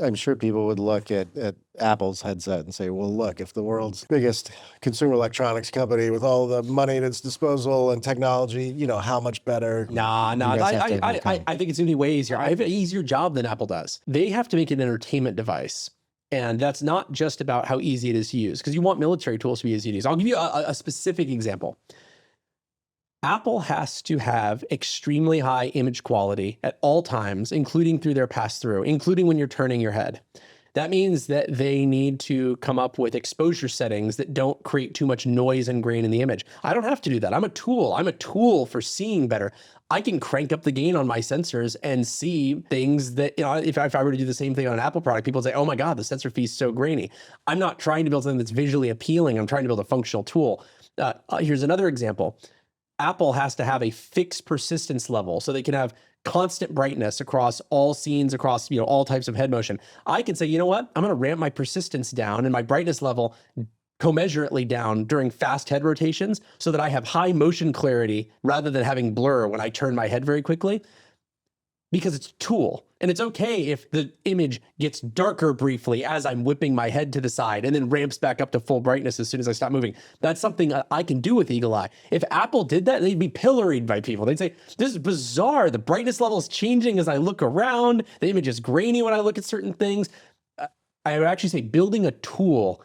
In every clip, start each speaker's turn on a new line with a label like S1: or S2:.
S1: I'm sure people would look at Apple's headset and say, well, look, if the world's biggest consumer electronics company with all the money at its disposal and technology, you know, how much better
S2: Nah,
S1: you guys have to overcome.
S2: I think it's gonna be way easier. I have an easier job than Apple does. They have to make an entertainment device. And that's not just about how easy it is to use, because you want military tools to be easy to use. I'll give you a specific example. Apple has to have extremely high image quality at all times, including through their pass-through, including when you're turning your head. That means that they need to come up with exposure settings that don't create too much noise and grain in the image. I don't have to do that. I'm a tool. I'm a tool for seeing better. I can crank up the gain on my sensors and see things that, you know, if I were to do the same thing on an Apple product, people would say, oh my God, the sensor feed is so grainy. I'm not trying to build something that's visually appealing. I'm trying to build a functional tool. Here's another example. Apple has to have a fixed persistence level so they can have constant brightness across all scenes, across, you know, all types of head motion. I can say, you know what, I'm going to ramp my persistence down and my brightness level commensurately down during fast head rotations so that I have high motion clarity rather than having blur when I turn my head very quickly, because it's a tool. And it's okay if the image gets darker briefly as I'm whipping my head to the side and then ramps back up to full brightness as soon as I stop moving. That's something I can do with Eagle Eye. If Apple did that, they'd be pilloried by people. They'd say, this is bizarre. The brightness level is changing as I look around. The image is grainy when I look at certain things. I would actually say building a tool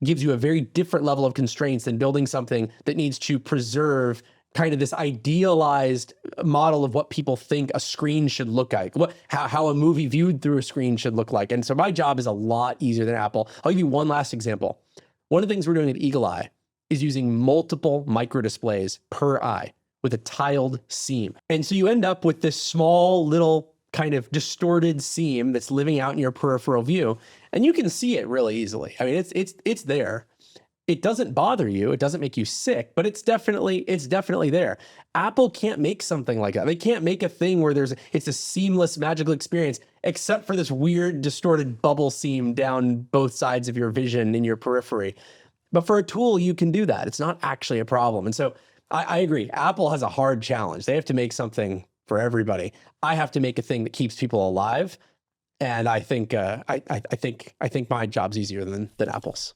S2: gives you a very different level of constraints than building something that needs to preserve kind of this idealized model of what people think a screen should look like, how a movie viewed through a screen should look like. And so my job is a lot easier than Apple. I'll give you one last example. One of the things we're doing at Eagle Eye is using multiple micro displays per eye with a tiled seam. And so you end up with this small little kind of distorted seam that's living out in your peripheral view. And you can see it really easily. I mean, it's there. It doesn't bother you. It doesn't make you sick, but it's definitely there. Apple can't make something like that. They can't make a thing where it's a seamless, magical experience, except for this weird, distorted bubble seam down both sides of your vision in your periphery. But for a tool, you can do that. It's not actually a problem. And so I agree. Apple has a hard challenge. They have to make something for everybody. I have to make a thing that keeps people alive. And I think my job's easier than Apple's.